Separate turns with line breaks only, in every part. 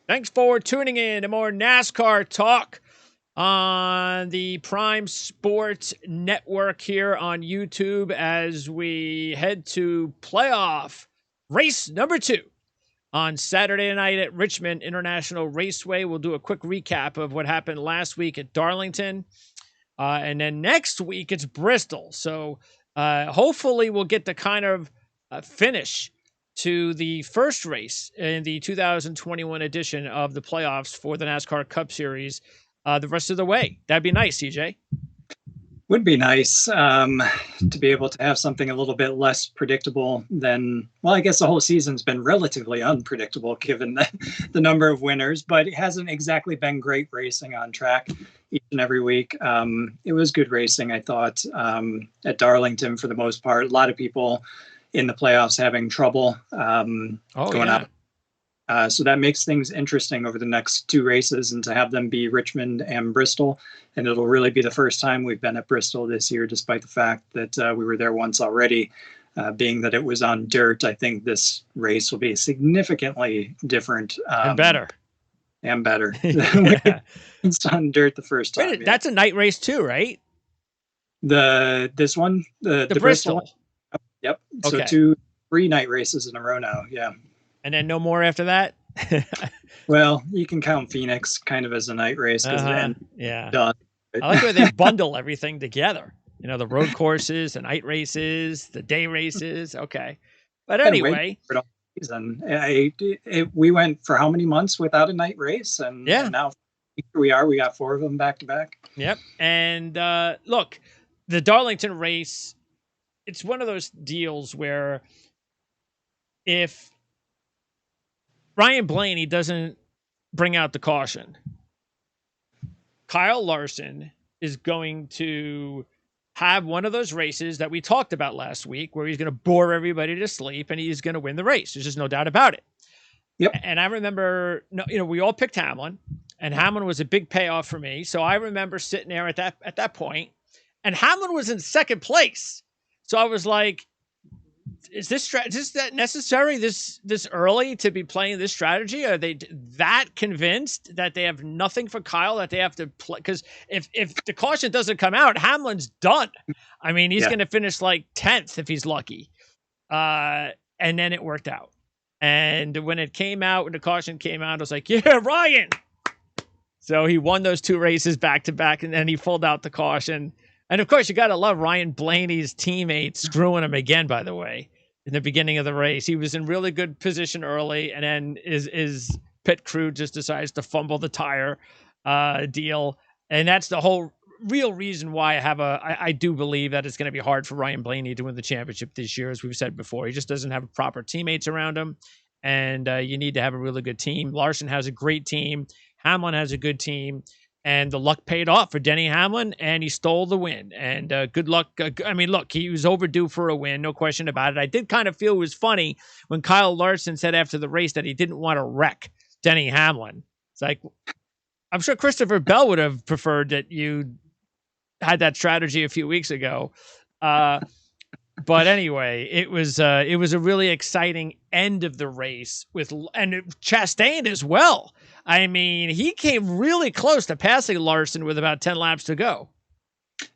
Thanks for tuning in to more NASCAR talk on the Prime Sports Network here on YouTube as we head to playoff race number 2 on Saturday night at Richmond International Raceway. We'll do a quick recap of what happened last week at Darlington. And then next week it's Bristol. So hopefully we'll get the kind of finish to the first race in the 2021 edition of the playoffs for the NASCAR Cup Series the rest of the way. That'd be nice, CJ.
Would be nice to be able to have something a little bit less predictable than, well, I guess the whole season's been relatively unpredictable given the number of winners, but it hasn't exactly been great racing on track each and every week. It was good racing, I thought, at Darlington for the most part. A lot of people in the playoffs having trouble going up. So that makes things interesting over the next 2 races, and to have them be Richmond and Bristol. And it'll really be the first time we've been at Bristol this year, despite the fact that we were there once already. Being that it was on dirt, I think this race will be significantly different.
And better.
Yeah. It's on dirt the first time.
Wait, that's a night race too, right?
This one? The Bristol one? Yep. Okay. So 3 night races in a row now. Yeah.
And then no more after that?
Well, you can count Phoenix kind of as a night race.
Yeah. Done. I like the way they bundle everything together. You know, the road courses, the night races, the day races. Okay. But anyway.
We went for how many months without a night race? And now here we are. We got 4 of them back to back.
Yep. And look, the Darlington race, it's one of those deals where if Ryan Blaney doesn't bring out the caution, Kyle Larson is going to have one of those races that we talked about last week where he's going to bore everybody to sleep and he's going to win the race. There's just no doubt about it.
Yep.
And I remember, we all picked Hamlin, and Hamlin was a big payoff for me. So I remember sitting there at that point, and Hamlin was in second place. So I was like, is that necessary this early to be playing this strategy? Are they that convinced that they have nothing for Kyle, that they have to play? Because if the caution doesn't come out, Hamlin's done. I mean, he's going to finish like 10th if he's lucky. And then it worked out. And when the caution came out, I was like, yeah, Ryan. So he won those 2 races back to back, and then he pulled out the caution. And of course, you got to love Ryan Blaney's teammates screwing him again, by the way, in the beginning of the race. He was in really good position early, and then his pit crew just decides to fumble the tire deal. And that's the whole real reason why I do believe that it's going to be hard for Ryan Blaney to win the championship this year, as we've said before. He just doesn't have proper teammates around him, and you need to have a really good team. Larson has a great team. Hamlin has a good team. And the luck paid off for Denny Hamlin, and he stole the win. And good luck. Look, he was overdue for a win, no question about it. I did kind of feel it was funny when Kyle Larson said after the race that he didn't want to wreck Denny Hamlin. It's like, I'm sure Christopher Bell would have preferred that you had that strategy a few weeks ago. But anyway, it was a really exciting end of the race and Chastain as well. I mean, he came really close to passing Larson with about 10 laps to go.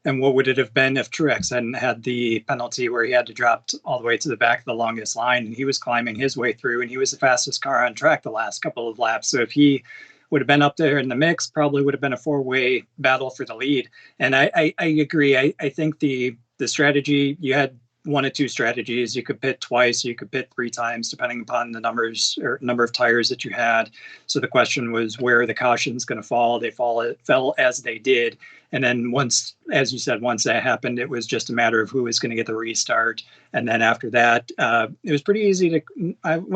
And what would it have been if Truex hadn't had the penalty where he had to drop all the way to the back of the longest line, and he was climbing his way through, and he was the fastest car on track the last couple of laps. So if he would have been up there in the mix, probably would have been a 4-way battle for the lead. And I agree. I think the strategy, you had 1 of 2 strategies. You could pit twice, you could pit 3 times, depending upon the number of tires that you had. So the question was where the caution's going to fall. They fell as they did. And then once, as you said, once that happened, it was just a matter of who was going to get the restart. And then after that, it was pretty easy to, I don't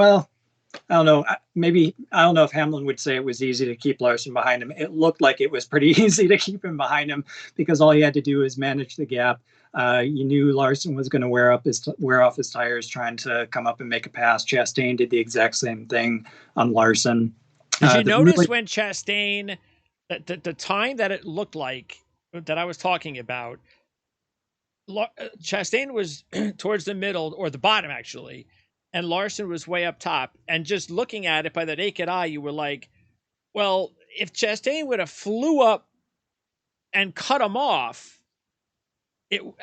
know. I don't know if Hamlin would say it was easy to keep Larson behind him. It looked like it was pretty easy to keep him behind him because all he had to do was manage the gap. You knew Larson was going to wear off his tires trying to come up and make a pass. Chastain did the exact same thing on Larson.
Did you notice when Chastain, the time that it looked like that I was talking about, Chastain was towards the middle or the bottom actually, and Larson was way up top. And just looking at it by the naked eye, you were like, Well, if Chastain would have flew up and cut him off,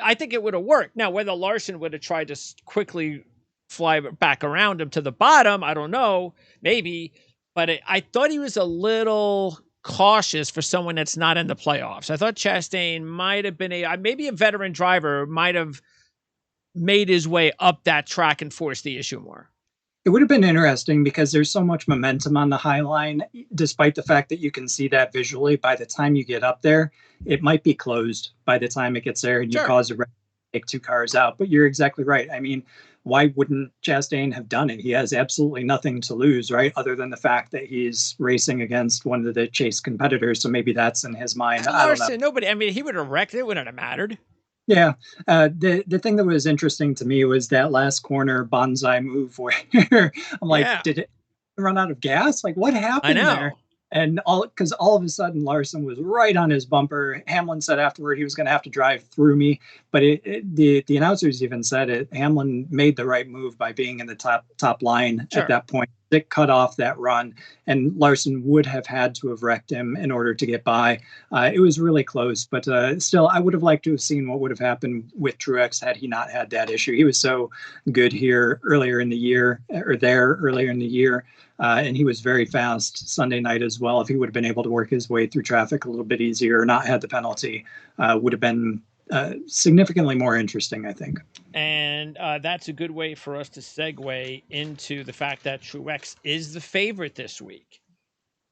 I think it would have worked. Now, whether Larson would have tried to quickly fly back around him to the bottom, I don't know, maybe. But I thought he was a little cautious for someone that's not in the playoffs. I thought Chastain might have been maybe a veteran driver might have made his way up that track and forced the issue more.
It would have been interesting because there's so much momentum on the high line, despite the fact that you can see that visually. By the time you get up there, it might be closed by the time it gets there and you cause a wreck, take two cars out. But you're exactly right. I mean, why wouldn't Chastain have done it? He has absolutely nothing to lose, right? Other than the fact that he's racing against one of the chase competitors. So maybe that's in his mind. I don't know.
Nobody, I mean, he would have wrecked. It wouldn't have mattered.
Yeah. The thing that was interesting to me was that last corner bonsai move where I'm like, did it run out of gas? Like, what happened there? And because all of a sudden Larson was right on his bumper. Hamlin said afterward he was going to have to drive through me, but the announcers even said it. Hamlin made the right move by being in the top line at that point. It cut off that run, and Larson would have had to have wrecked him in order to get by. It was really close, but still, I would have liked to have seen what would have happened with Truex had he not had that issue. He was so good here earlier in the year, and he was very fast Sunday night as well. If he would have been able to work his way through traffic a little bit easier or not had the penalty, would have been significantly more interesting, I think.
And that's a good way for us to segue into the fact that Truex is the favorite this week.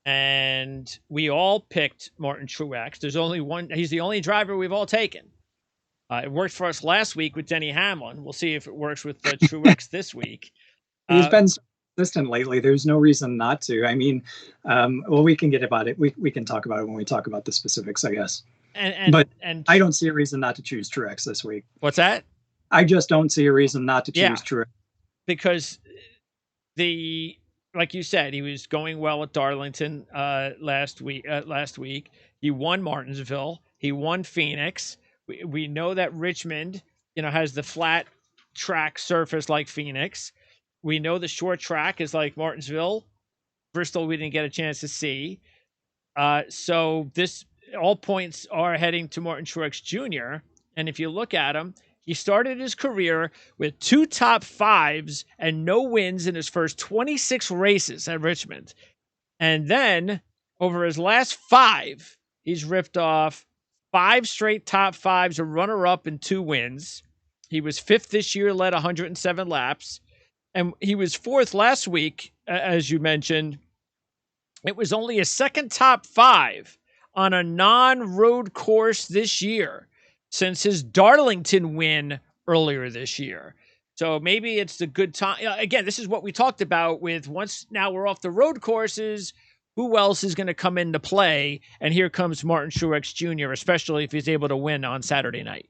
And we all picked Martin Truex. There's only one. He's the only driver we've all taken. It worked for us last week with Denny Hamlin. We'll see if it works with Truex this week.
He's been consistent lately. There's no reason not to. I mean, well, we can get about it. We can talk about it when we talk about the specifics, I guess. But I don't see a reason not to choose Truex this week.
What's that?
I just don't see a reason not to choose Truex.
Because like you said, he was going well at Darlington last week. He won Martinsville. He won Phoenix. We know that Richmond, has the flat track surface like Phoenix. We know the short track is like Martinsville. Bristol, we didn't get a chance to see. So all points are heading to Martin Truex Jr. And if you look at him, he started his career with 2 top 5s and no wins in his first 26 races at Richmond. And then over his last 5, he's ripped off 5 straight top 5s, a runner-up and 2 wins. He was 5th this year, led 107 laps. And he was 4th last week, as you mentioned. It was only a second top 5 on a non-road course this year since his Darlington win earlier this year. So maybe it's a good time. Again, this is what we talked about with now we're off the road courses. Who else is going to come into play? And here comes Martin Truex Jr., especially if he's able to win on Saturday night.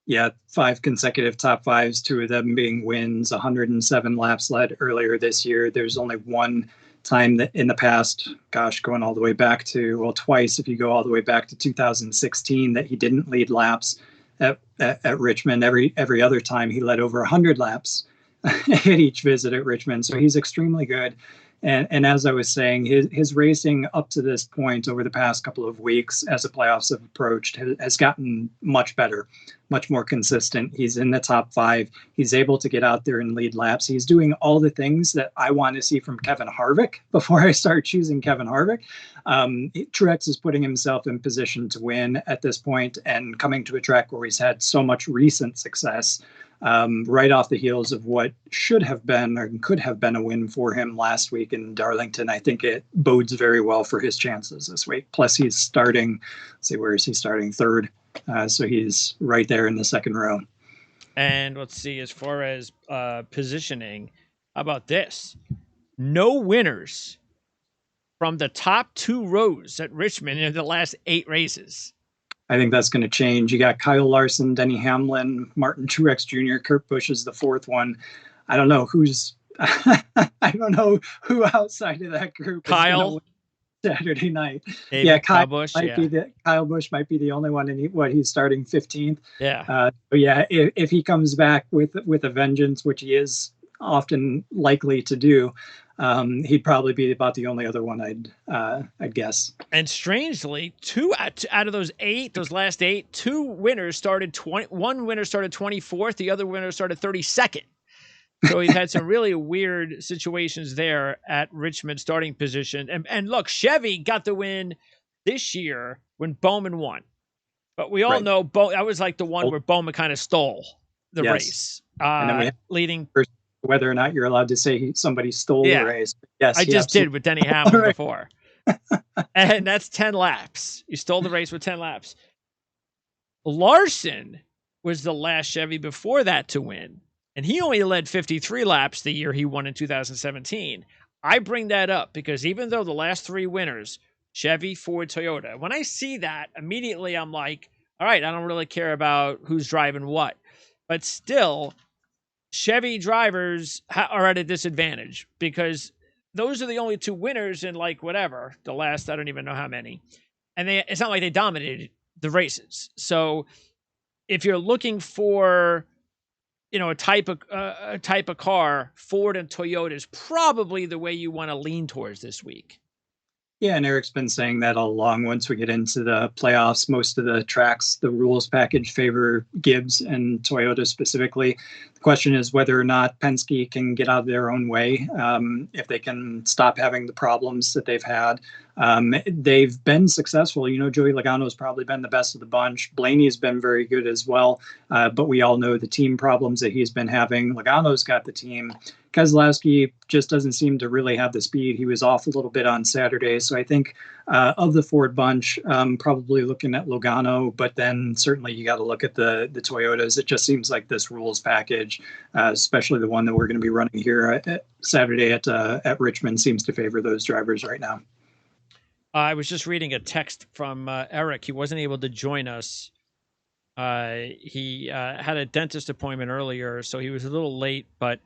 Yeah, 5 consecutive top 5s, 2 of them being wins, 107 laps led earlier this year. There's only one time that in the past, going all the way back to, twice if you go all the way back to 2016, that he didn't lead laps at Richmond. Every other time he led over 100 laps at each visit at Richmond. So he's extremely good. And as I was saying, his racing up to this point over the past couple of weeks as the playoffs have approached has gotten much better, much more consistent. He's in the top 5. He's able to get out there and lead laps. He's doing all the things that I want to see from Kevin Harvick before I start choosing Kevin Harvick. Truex is putting himself in position to win at this point and coming to a track where he's had so much recent success. Right off the heels of what should have been or could have been a win for him last week in Darlington. I think it bodes very well for his chances this week. Plus he's starting, where is he starting? 3rd. So he's right there in the 2nd row.
And let's see, as far as positioning, how about this? No winners from the top 2 rows at Richmond in the last 8 races.
I think that's going to change. You got Kyle Larson, Denny Hamlin, Martin Truex Jr., Kurt Busch is the 4th one. I don't know I don't know who outside of that group
Kyle
Saturday night.
Maybe Kyle Busch.
Kyle Busch might be the only one, and he's starting 15th.
Yeah.
If he comes back with a vengeance, which he is often likely to do, he'd probably be about the only other one I'd guess.
And strangely, two out of those last eight, two winners started 20. One winner started 24th. The other winner started 32nd. So he's had some really weird situations there at Richmond starting position. And look, Chevy got the win this year when Bowman won. But we all know that was like the one where Bowman kind of stole the race.
And then we
leading
whether or not you're allowed to say somebody stole the race. Yes,
I just did with Denny Hamlin before. And that's 10 laps. He stole the race with 10 laps. Larson was the last Chevy before that to win. And he only led 53 laps the year he won in 2017. I bring that up because even though the last three winners, Chevy, Ford, Toyota, when I see that, immediately I'm like, all right, I don't really care about who's driving what. But still, Chevy drivers are at a disadvantage because those are the only two winners in like whatever, the last, I don't even know how many. And it's not like they dominated the races. So if you're looking for, a type of car, Ford and Toyota is probably the way you want to lean towards this week.
Yeah, and Eric's been saying that all along. Once we get into the playoffs, most of the tracks, the rules package favor Gibbs and Toyota specifically. The question is whether or not Penske can get out of their own way, if they can stop having the problems that they've had. They've been successful. Joey Logano's probably been the best of the bunch. Blaney's been very good as well. But we all know the team problems that he's been having. Logano's got the team. Keselowski just doesn't seem to really have the speed. He was off a little bit on Saturday. So I think of the Ford bunch, probably looking at Logano, but then certainly you got to look at the Toyotas. It just seems like this rules package, especially the one that we're going to be running here at Saturday at Richmond, seems to favor those drivers right now.
I was just reading a text from Eric. He wasn't able to join us. He had a dentist appointment earlier, so he was a little late, but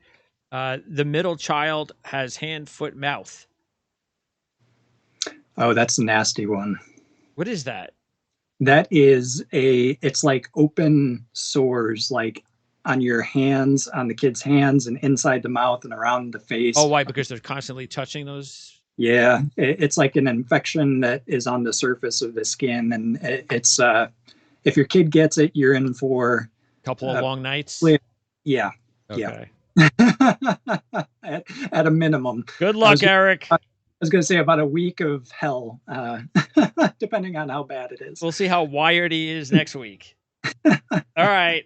the middle child has hand, foot, mouth.
Oh, that's a nasty one.
What is that?
That is it's like open sores, like on your hands, on the kid's hands and inside the mouth and around the face.
Oh, why? Because they're constantly touching those?
Yeah, it's like an infection that is on the surface of the skin. And it's, if your kid gets it, you're in for
a couple of long nights.
Yeah.
Okay.
Yeah. at a minimum.
Good luck, Eric.
I was going to say about a week of hell, depending on how bad it is.
We'll see how wired he is next week. All right.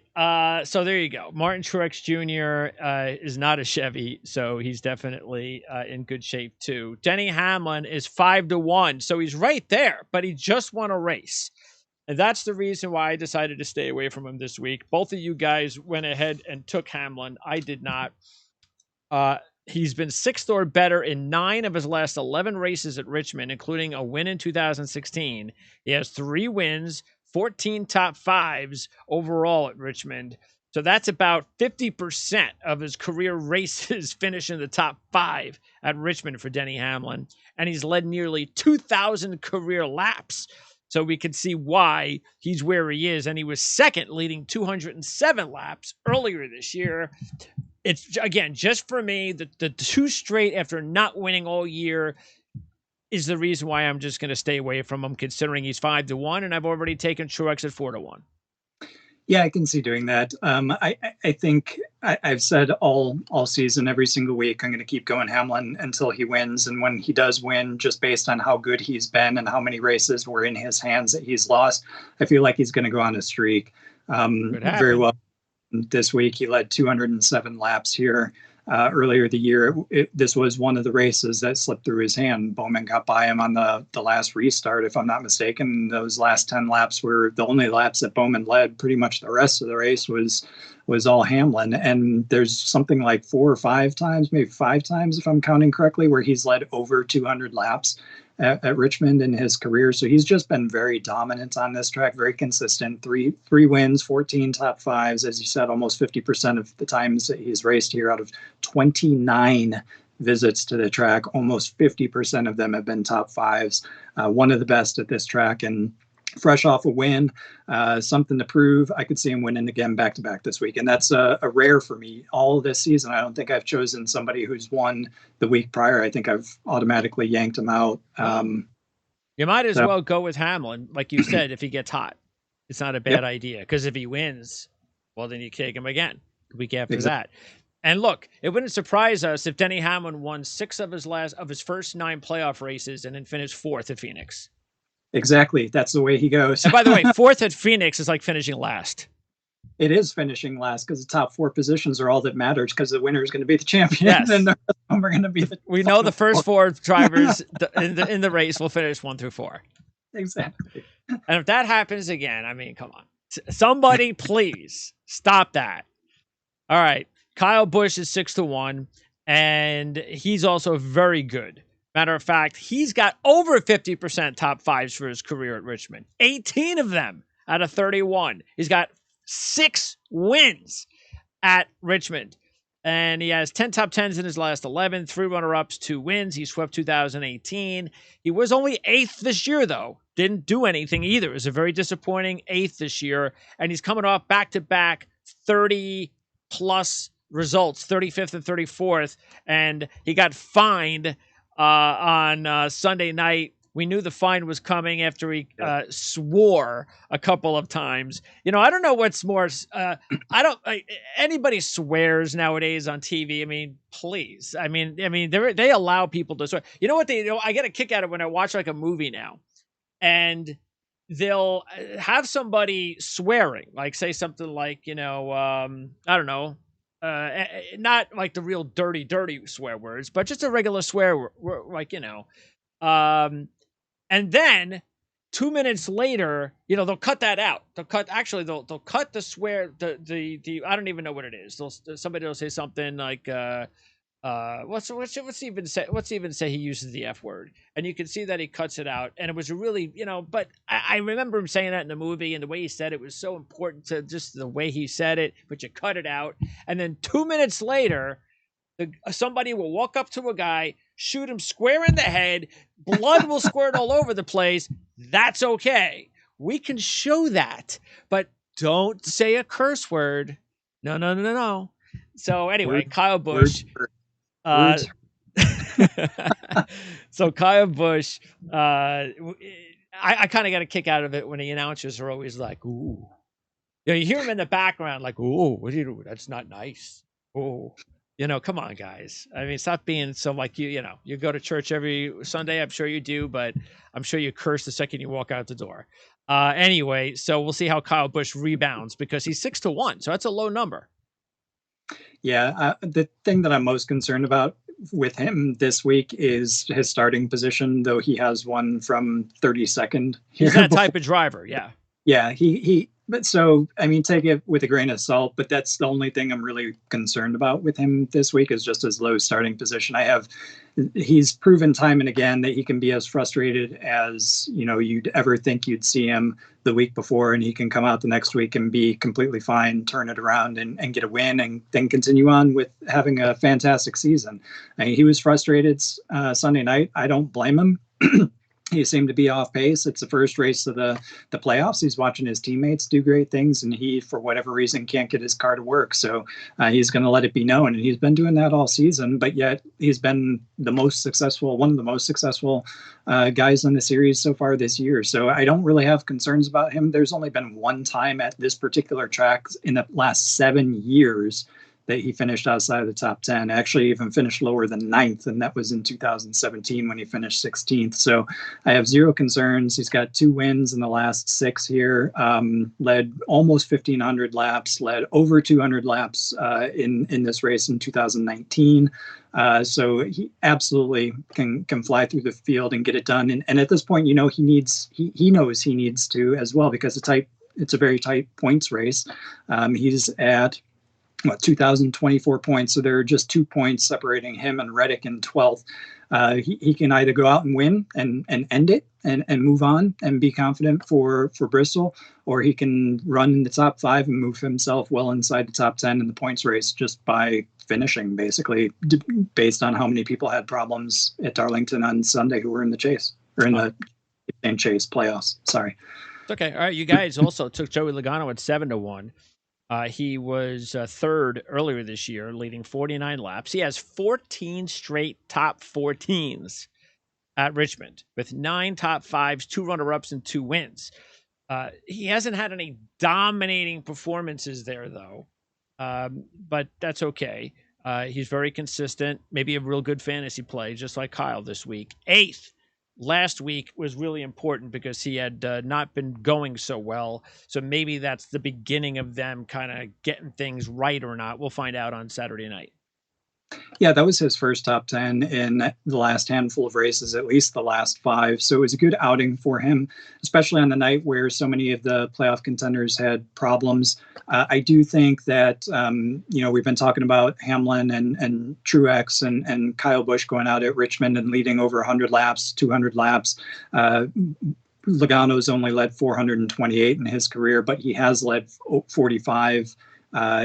So there you go. Martin Truex Jr. Is not a Chevy, so he's definitely in good shape too. Denny Hamlin is 5-1, so he's right there, but he just won a race. And that's the reason why I decided to stay away from him this week. Both of you guys went ahead and took Hamlin. I did not. He's been sixth or better in 9 of his last 11 races at Richmond, including a win in 2016. He has 3 wins, 14 top 5s overall at Richmond. So that's about 50% of his career races finish in the top 5 at Richmond for Denny Hamlin. And he's led nearly 2,000 career laps. So we can see why he's where he is. And he was second, leading 207 laps earlier this year. It's, again, just for me, the 2 straight after not winning all year is the reason why I'm just going to stay away from him, considering he's 5-1, and I've already taken Truex at 4-1.
Yeah, I can see doing that. I think I've said all season, every single week, I'm going to keep going Hamlin until he wins. And when he does win, just based on how good he's been and how many races were in his hands that he's lost, I feel like he's going to go on a streak. Very well. This week, he led 207 laps here. Earlier the year, this was one of the races that slipped through his hand. Bowman got by him on the last restart, if I'm not mistaken. Those last 10 laps were the only laps that Bowman led. Pretty much the rest of the race was all Hamlin. And there's something like 4 or 5 times, maybe 5 times, if I'm counting correctly, where he's led over 200 laps at Richmond in his career. So he's just been very dominant on this track, very consistent. Three wins, 14 top 5s, as you said, almost 50% of the times that he's raced here out of 29 visits to the track, almost 50% of them have been top 5s. One of the best at this track. And fresh off a win, something to prove. I could see him winning again back-to-back this week. And that's a rare for me all this season. I don't think I've chosen somebody who's won the week prior. I think I've automatically yanked him out.
You might as well go with Hamlin, like you said, if he gets hot. It's not a bad idea, because if he wins, well, then you take him again the week after that. And look, it wouldn't surprise us if Denny Hamlin won 6 of his first 9 playoff races and then finished 4th at Phoenix.
Exactly. That's the way he goes.
And by the way, 4th at Phoenix is like finishing last.
It is finishing last, because the top 4 positions are all that matters, because the winner is going to be the champion.
Yes.
And the rest of them are going to be
we know the first 4 drivers in the race will finish 1 through 4.
Exactly.
And if that happens again, I mean, come on. Somebody please stop that. All right. Kyle Busch is 6-1, and he's also very good. Matter of fact, he's got over 50% top 5s for his career at Richmond. 18 of them out of 31. He's got 6 wins at Richmond. And he has 10 top 10s in his last 11, 3 runner-ups, 2 wins. He swept 2018. He was only 8th this year, though. Didn't do anything either. It was a very disappointing 8th this year. And he's coming off back-to-back 30-plus results, 35th and 34th. And he got fined on Sunday night. We knew the fine was coming after he swore a couple of times. You know, I don't know what's more. Anybody swears nowadays on TV. I mean, please. I mean, they allow people to swear. You know what I get a kick out of when I watch like a movie now, and they'll have somebody swearing, like say something like, I don't know. Not like the real dirty swear words, but just a regular swear, like, and then 2 minutes later, they'll cut that out. They'll cut the swear, the I don't even know what it is. Somebody will say something like, let's even say he uses the F word, and you can see that he cuts it out. And it was really, but I remember him saying that in the movie, and the way he said it was so important to just the way he said it, but you cut it out. And then 2 minutes later, somebody will walk up to a guy, shoot him square in the head, blood will squirt all over the place. That's okay. We can show that, but don't say a curse word. No. So anyway, Kyle Busch. So Kyle Busch, I kind of got a kick out of it when the announcers are always like, ooh. You hear him in the background like, ooh, what do you do? That's not nice. Ooh. Come on, guys. I mean, stop being so like you go to church every Sunday. I'm sure you do, but I'm sure you curse the second you walk out the door. Anyway, so we'll see how Kyle Busch rebounds, because he's 6-1. So that's a low number.
Yeah. The thing that I'm most concerned about with him this week is his starting position, though he has one from 32nd.
He's that type of driver. Yeah.
Yeah. But so, I mean, take it with a grain of salt, but that's the only thing I'm really concerned about with him this week is just his low starting position. He's proven time and again that he can be as frustrated as, you'd ever think you'd see him the week before, and he can come out the next week and be completely fine, turn it around and get a win, and then continue on with having a fantastic season. I mean, he was frustrated Sunday night. I don't blame him. He seemed to be off pace. It's the first race of the playoffs. He's watching his teammates do great things, and he, for whatever reason, can't get his car to work. So he's going to let it be known, and he's been doing that all season. But yet he's been one of the most successful guys in the series so far this year. So I don't really have concerns about him. There's only been one time at this particular track in the last 7 years that he finished outside of the top 10, actually even finished lower than 9th. And that was in 2017 when he finished 16th. So I have zero concerns. He's got 2 wins in the last 6 here, led almost 1,500 laps, led over 200 laps in this race in 2019. So he absolutely can fly through the field and get it done. And at this point, he knows he needs to as well, because it's a very tight points race. He's at 2,024 points. So there are just 2 points separating him and Reddick in 12th. He can either go out and win and end it and move on and be confident for Bristol, or he can run in the top 5 and move himself well inside the top 10 in the points race just by finishing, basically, based on how many people had problems at Darlington on Sunday who were in the chase, or in the chase playoffs. Sorry.
It's okay. All right, you guys also took Joey Logano at 7-1. He was third earlier this year, leading 49 laps. He has 14 straight top 14s at Richmond with 9 top 5s, 2 runner-ups, and 2 wins. He hasn't had any dominating performances there, though, but that's okay. He's very consistent, maybe a real good fantasy play, just like Kyle this week. 8th. Last week was really important because he had not been going so well. So maybe that's the beginning of them kind of getting things right or not. We'll find out on Saturday night.
Yeah, that was his first top 10 in the last handful of races, at least the last 5. So it was a good outing for him, especially on the night where so many of the playoff contenders had problems. I do think that, we've been talking about Hamlin and Truex and Kyle Busch going out at Richmond and leading over 100 laps, 200 laps. Logano's only led 428 in his career, but he has led 45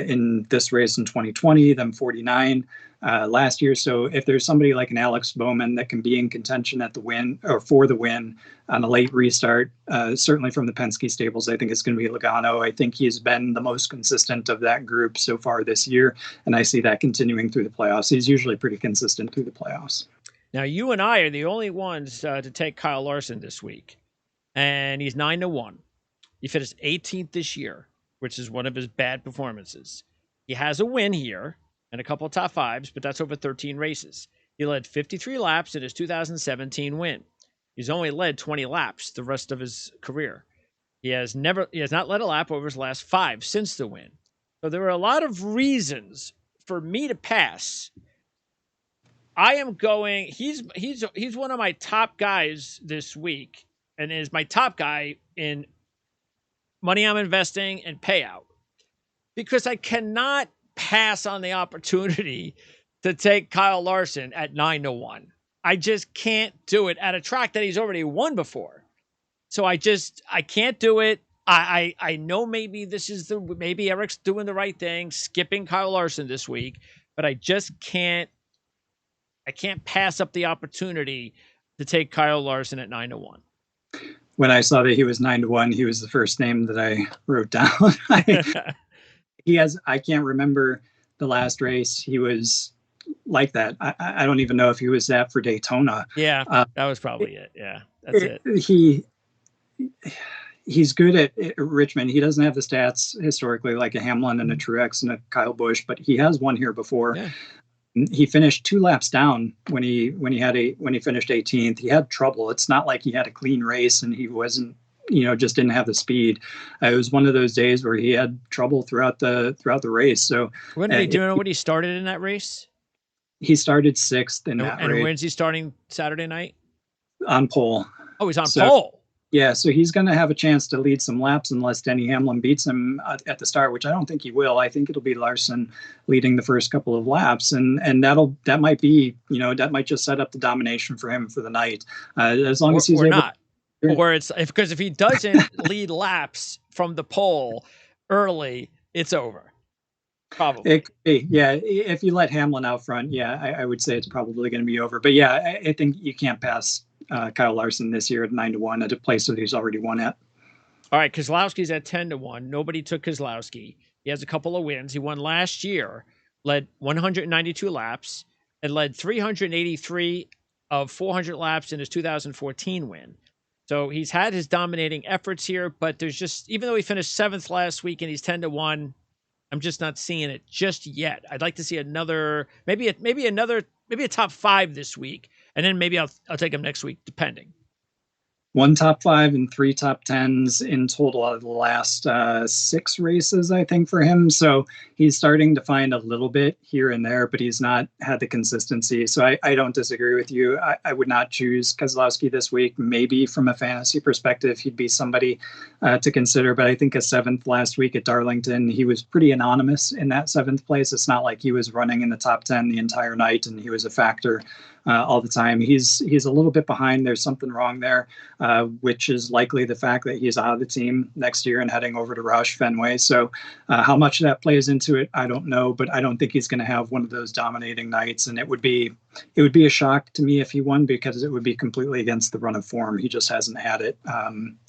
in this race in 2020, then 49 last year. So if there's somebody like an Alex Bowman that can be in contention at the win or for the win on a late restart, certainly from the Penske stables, I think it's going to be Logano. I think he's been the most consistent of that group so far this year, and I see that continuing through the playoffs. He's usually pretty consistent through the playoffs.
Now, you and I are the only ones to take Kyle Larson this week, and he's 9-1. He finished 18th this year, which is one of his bad performances. He has a win here and a couple of top 5s, but that's over 13 races. He led 53 laps in his 2017 win. He's only led 20 laps the rest of his career. He has not led a lap over his last 5 since the win. So there are a lot of reasons for me to pass. I am going. He's one of my top guys this week, and is my top guy in money I'm investing and payout, because I cannot pass on the opportunity to take Kyle Larson at 9-1. I just can't do it at a track that he's already won before. So I can't do it. I know maybe maybe Eric's doing the right thing, skipping Kyle Larson this week, but I just can't. I can't pass up the opportunity to take Kyle Larson at 9-1.
When I saw that he was 9-1, he was the first name that I wrote down. I can't remember the last race he was like that. I don't even know if he was that for Daytona.
Yeah, that was probably it. Yeah, that's
it. He's good at Richmond. He doesn't have the stats historically like a Hamlin and a Truex and a Kyle Busch, but he has won here before. Yeah. He finished 2 laps down when he finished 18th. He had trouble. It's not like he had a clean race and he wasn't, just didn't have the speed. It was one of those days where he had trouble throughout the race. So
when did do you know what he started in that race?
He started 6th in that race. And
when's he starting Saturday night?
On pole.
Oh, he's on pole.
Yeah, so he's going to have a chance to lead some laps unless Denny Hamlin beats him at the start, which I don't think he will. I think it'll be Larson leading the first couple of laps, and that might be, that might just set up the domination for him for the night, as long as he's able.
Not. Or because if he doesn't lead laps from the pole early, it's over. Probably.
It could be, yeah. If you let Hamlin out front, yeah, I would say it's probably going to be over. But yeah, I think you can't pass Kyle Larson this year at 9-1 at a place that he's already won at.
All right, Keselowski's at 10-1. Nobody took Keselowski. He has a couple of wins. He won last year, led 192 laps, and led 383 of 400 laps in his 2014 win. So he's had his dominating efforts here, but there's just, even though he finished 7th last week and he's 10-1, I'm just not seeing it just yet. I'd like to see another, maybe a top 5 this week, and then maybe I'll take him next week, depending.
1 top 5 and 3 top 10s in total out of the last 6 races, I think, for him. So he's starting to find a little bit here and there, but he's not had the consistency. So I don't disagree with you. I would not choose Keselowski this week. Maybe from a fantasy perspective, he'd be somebody to consider. But I think a 7th last week at Darlington, he was pretty anonymous in that 7th place. It's not like he was running in the top 10 the entire night and he was a factor all the time. He's a little bit behind. There's something wrong there, which is likely the fact that he's out of the team next year and heading over to Roush Fenway. So how much that plays into it, I don't know, but I don't think he's going to have one of those dominating nights. And it would be a shock to me if he won, because it would be completely against the run of form. He just hasn't had it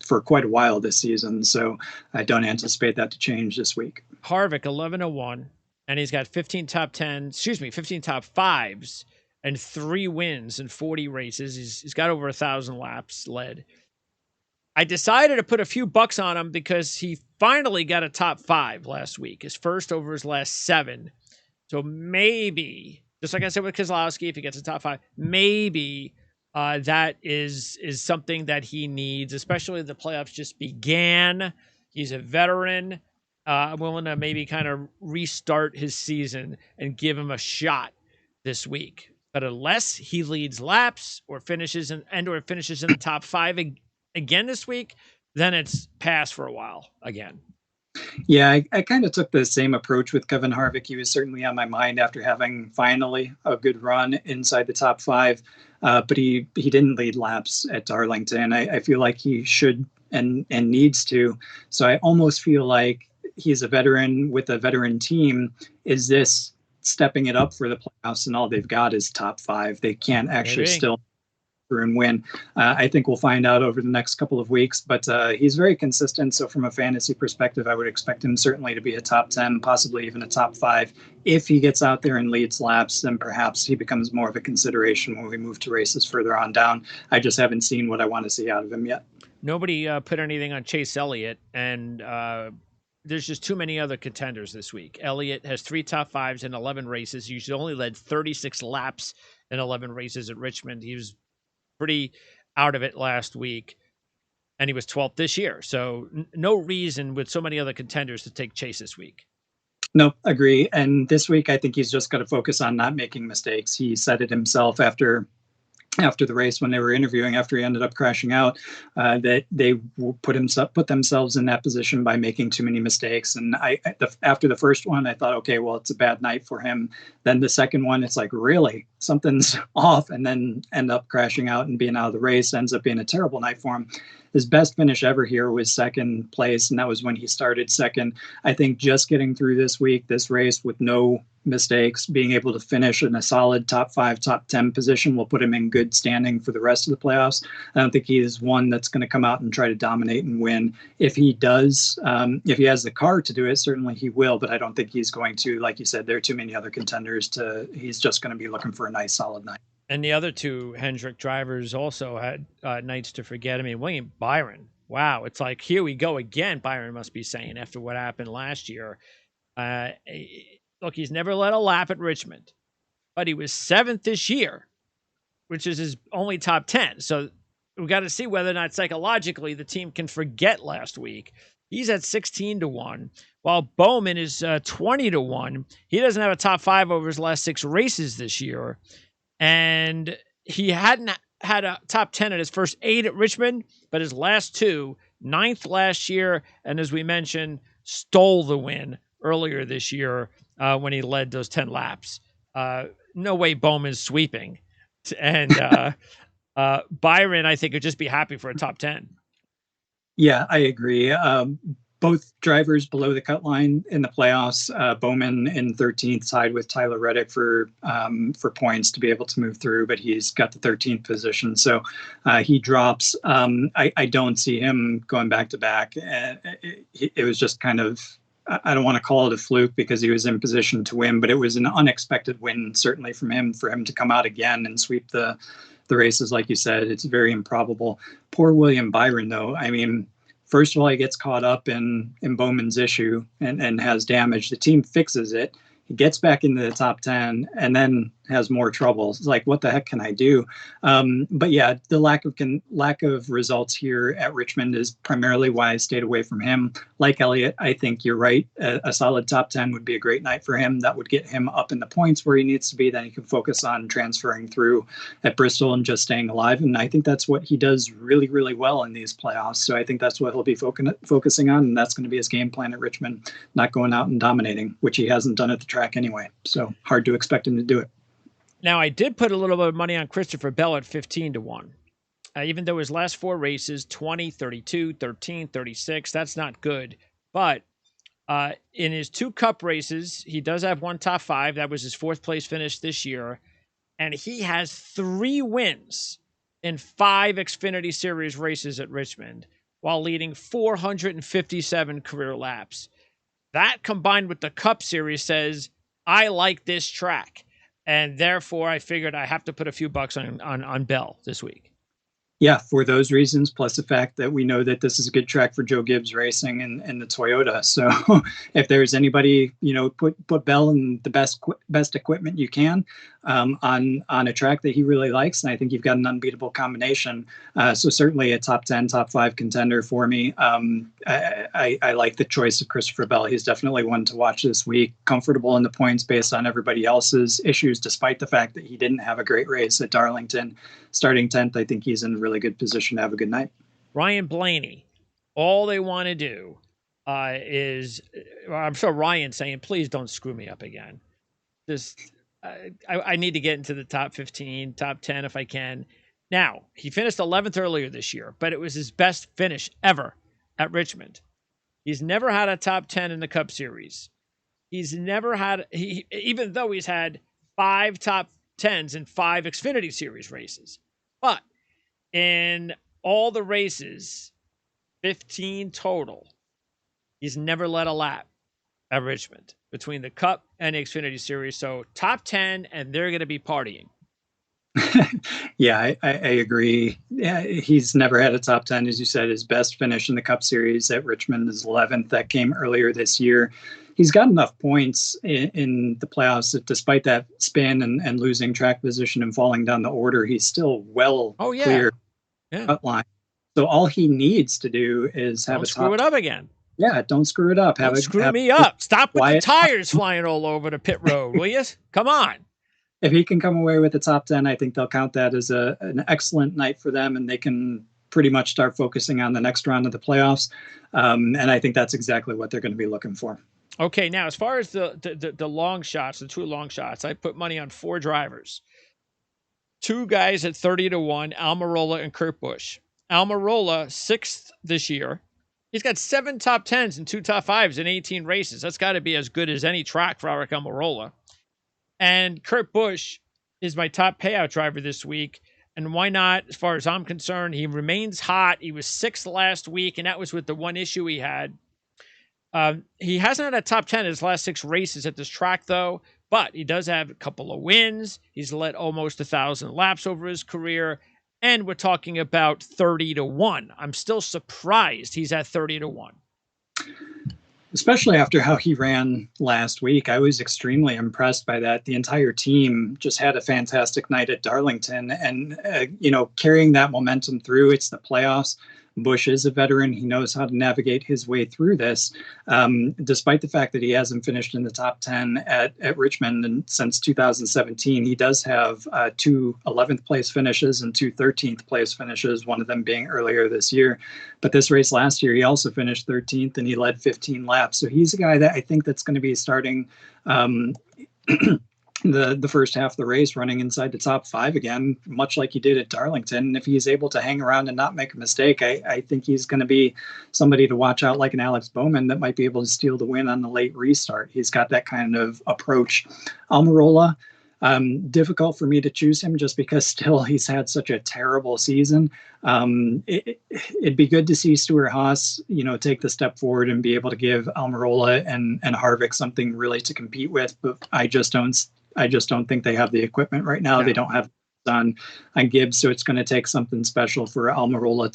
for quite a while this season. So I don't anticipate that to change this week.
Harvick 11-1, and he's got 15 top 5s and 3 wins in 40 races. He's got over 1,000 laps led. I decided to put a few bucks on him because he finally got a top 5 last week, his first over his last 7. So maybe, just like I said with Keselowski, if he gets a top 5, maybe that is something that he needs, especially the playoffs just began. He's a veteran. I'm willing to maybe kind of restart his season and give him a shot this week. But unless he leads laps or finishes in the top 5 again this week, then it's pass for a while again.
Yeah, I kind of took the same approach with Kevin Harvick. He was certainly on my mind after having finally a good run inside the top 5, but he didn't lead laps at Darlington. I feel like he should and needs to. So I almost feel like he's a veteran with a veteran team. Is this stepping it up for the playoffs, and all they've got is top 5? They can't actually still and win. I think we'll find out over the next couple of weeks, but he's very consistent. So from a fantasy perspective, I would expect him certainly to be a top 10, possibly even a top 5. If he gets out there and leads laps, then perhaps he becomes more of a consideration when we move to races further on down. I just haven't seen what I want to see out of him yet.
Nobody put anything on Chase Elliott, and there's just too many other contenders this week. Elliott has 3 top 5s in 11 races. He's only led 36 laps in 11 races at Richmond. He was pretty out of it last week, and he was 12th this year. So no reason with so many other contenders to take Chase this week.
No, agree. And this week, I think he's just got to focus on not making mistakes. He said it himself after the race when they were interviewing, after he ended up crashing out, that they put themselves in that position by making too many mistakes. And after the first one, I thought, okay, well, it's a bad night for him. Then the second one, it's like, really, something's off, and then end up crashing out and being out of the race. Ends up being a terrible night for him. His best finish ever here was second place, and that was when he started second. I think just getting through this race with no mistakes, being able to finish in a solid top 5, top 10 position will put him in good standing for the rest of the playoffs. I don't think he is one that's going to come out and try to dominate and win. If he does, if he has the car to do it, certainly he will, but I don't think he's going to. Like you said, there are too many other contenders he's just going to be looking for a nice solid night.
And the other 2 Hendrick drivers also had nights to forget. I mean, Byron, wow, it's like, here we go again, Byron must be saying, after what happened last year. Look, he's never led a lap at Richmond, but he was 7th this year, which is his only top 10. So we've got to see whether or not psychologically the team can forget last week. He's at 16-1, while Bowman is 20-1. He doesn't have a top 5 over his last 6 races this year. And he hadn't had a top 10 at his first 8 at Richmond, but his last 2, 9th last year, and as we mentioned, stole the win earlier this year when he led those 10 laps. No way Bowman's sweeping. And Byron, I think, would just be happy for a top 10.
Yeah, I agree. Both drivers below the cut line in the playoffs. Bowman in 13th, tied with Tyler Reddick for points to be able to move through, but he's got the 13th position, so he drops. I don't see him going back to back. It was just kind of, I don't want to call it a fluke because he was in position to win, but it was an unexpected win, certainly from him, for him to come out again and sweep the races. Like you said, it's very improbable. Poor William Byron, though. I mean, first of all, he gets caught up in Bowman's issue and has damage. The team fixes it. He gets back into the top 10 and then has more trouble. It's like, what the heck can I do? But yeah, the lack of results here at Richmond is primarily why I stayed away from him. Like Elliott, I think you're right. A solid top 10 would be a great night for him. That would get him up in the points where he needs to be. Then he can focus on transferring through at Bristol and just staying alive. And I think that's what he does really, really well in these playoffs. So I think that's what he'll be focusing on. And that's going to be his game plan at Richmond, not going out and dominating, which he hasn't done at the track anyway. So hard to expect him to do it.
Now, I did put a little bit of money on Christopher Bell at 15-1. Even though his last 4 races, 20, 32, 13, 36, that's not good. But in his 2 Cup races, he does have 1 top 5. That was his 4th place finish this year. And he has 3 wins in 5 Xfinity Series races at Richmond while leading 457 career laps. That combined with the Cup Series says, I like this track. And therefore, I figured I have to put a few bucks on Bell this week.
Yeah, for those reasons, plus the fact that we know that this is a good track for Joe Gibbs Racing and the Toyota. So if there's anybody, put Bell in the best equipment you can on a track that he really likes. And I think you've got an unbeatable combination. So certainly a top 10, top 5 contender for me. I like the choice of Christopher Bell. He's definitely one to watch this week. Comfortable in the points based on everybody else's issues, despite the fact that he didn't have a great race at Darlington. Starting 10th, I think he's in a really good position to have a good night.
Ryan Blaney, all they want to do is, I'm sure Ryan's saying, please don't screw me up again. I need to get into the top 15, top 10 if I can. Now, he finished 11th earlier this year, but it was his best finish ever at Richmond. He's never had a top 10 in the Cup Series. He's never had, even though he's had 5 top 10s in 5 Xfinity Series races. But in all the races, 15 total, he's never led a lap at Richmond between the Cup and the Xfinity Series. So top 10, and they're going to be partying.
Yeah, I agree. Yeah, he's never had a top 10. As you said, his best finish in the Cup Series at Richmond is 11th. That came earlier this year. He's got enough points in the playoffs that despite that spin and losing track position and falling down the order, he's still clear cut line. So all he needs to do is have
don't screw it up again.
Yeah, don't screw it up.
Screw me up. Stop with the tires flying all over the pit road, will you? Come on.
If he can come away with the top 10, I think they'll count that as an excellent night for them, and they can pretty much start focusing on the next round of the playoffs. And I think that's exactly what they're going to be looking for.
Okay, now as far as the long shots, the 2 long shots, I put money on 4 drivers. 2 guys at 30-1, Almirola and Kurt Busch. Almirola, 6th this year. He's got 7 top 10s and 2 top 5s in 18 races. That's got to be as good as any track for Aric Almirola. And Kurt Busch is my top payout driver this week. And why not? As far as I'm concerned, he remains hot. He was 6th last week, and that was with the one issue he had. He hasn't had a top 10 in his last 6 races at this track, though, but he does have a couple of wins. He's led almost 1,000 laps over his career, and we're talking about 30-1. I'm still surprised he's at 30-1.
Especially after how he ran last week. I was extremely impressed by that. The entire team just had a fantastic night at Darlington and, carrying that momentum through. It's the playoffs. Busch is a veteran. He knows how to navigate his way through this, despite the fact that he hasn't finished in the top 10 at Richmond and since 2017. He does have 2 11th place finishes and 2 13th place finishes, one of them being earlier this year. But this race last year, he also finished 13th and he led 15 laps. So he's a guy that I think that's going to be starting the first half of the race running inside the top 5 again, much like he did at Darlington. And if he's able to hang around and not make a mistake, I think he's going to be somebody to watch out, like an Alex Bowman that might be able to steal the win on the late restart. He's got that kind of approach. Almirola, difficult for me to choose him just because still he's had such a terrible season. It'd be good to see Stuart Haas, take the step forward and be able to give Almirola and Harvick something really to compete with. But I just don't think they have the equipment right now. No. They don't have on Gibbs, so it's going to take something special for Almirola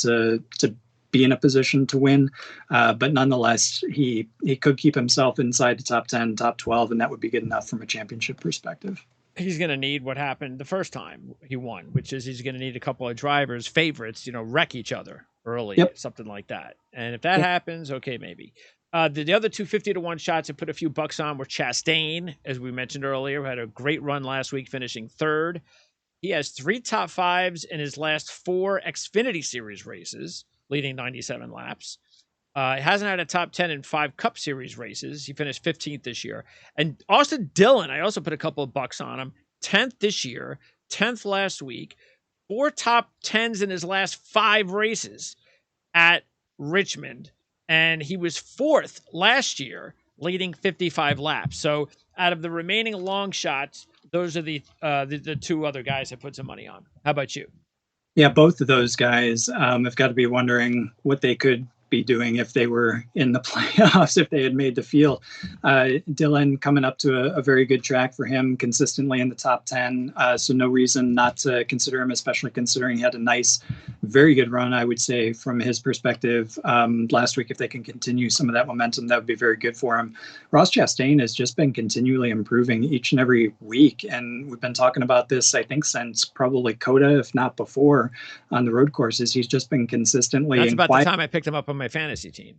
to be in a position to win. But nonetheless, he could keep himself inside the top 10, top 12, and that would be good enough from a championship perspective.
He's going to need what happened the first time he won, which is he's going to need a couple of drivers, favorites, wreck each other early, something like that. And if that happens, okay, maybe. The other 2 50-1 shots I put a few bucks on were Chastain, as we mentioned earlier, who had a great run last week, finishing 3rd. He has 3 top 5s in his last 4 Xfinity Series races, leading 97 laps. He hasn't had a top 10 in 5 Cup Series races. He finished 15th this year. And Austin Dillon, I also put a couple of bucks on him. 10th this year, 10th last week, 4 top 10s in his last 5 races at Richmond. And he was 4th last year, leading 55 laps. So out of the remaining long shots, those are the 2 other guys I put some money on. How about you?
Yeah, both of those guys have got to be wondering what they could be doing if they were in the playoffs, if they had made the field. Dylan coming up to a very good track for him, consistently in the top 10. So no reason not to consider him, especially considering he had a nice, very good run, I would say, from his perspective last week. If they can continue some of that momentum, that would be very good for him. Ross Chastain has just been continually improving each and every week. And we've been talking about this, I think, since probably COTA, if not before, on the road courses. He's just been consistently.
That's about the time I picked him up on my fantasy team.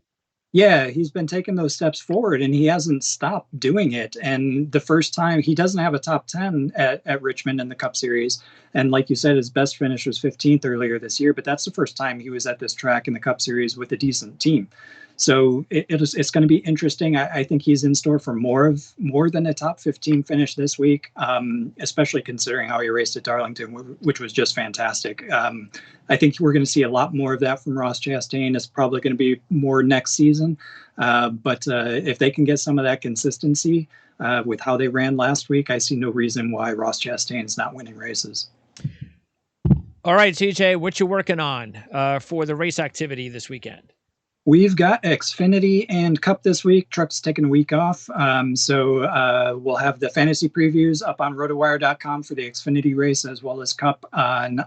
Yeah, he's been taking those steps forward, and he hasn't stopped doing it. And the first time, he doesn't have a top 10 at Richmond in the Cup Series. And like you said, his best finish was 15th earlier this year, but that's the first time he was at this track in the Cup Series with a decent team. So it's going to be interesting. I think he's in store for more than a top 15 finish this week, especially considering how he raced at Darlington, which was just fantastic. I think we're going to see a lot more of that from Ross Chastain. It's probably going to be more next season. But if they can get some of that consistency with how they ran last week, I see no reason why Ross Chastain is not winning races.
All right, TJ, what you working on for the race activity this weekend?
We've got Xfinity and Cup this week. Truck's taking a week off. So we'll have the fantasy previews up on rotowire.com for the Xfinity race as well as Cup on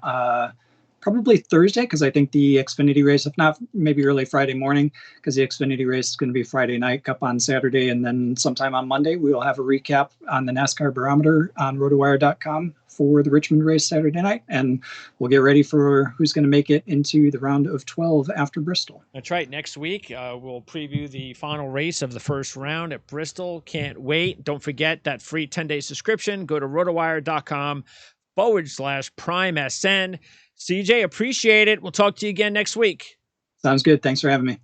probably Thursday, because I think the Xfinity race, if not maybe early Friday morning, because the Xfinity race is going to be Friday night, Cup on Saturday, and then sometime on Monday we will have a recap on the NASCAR barometer on rotowire.com for the Richmond race Saturday night, and we'll get ready for who's going to make it into the round of 12 after Bristol.
That's right. Next week, we'll preview the final race of the first round at Bristol. Can't wait. Don't forget that free 10-day subscription. Go to rotowire.com/PrimeSN. CJ, appreciate it. We'll talk to you again next week.
Sounds good. Thanks for having me.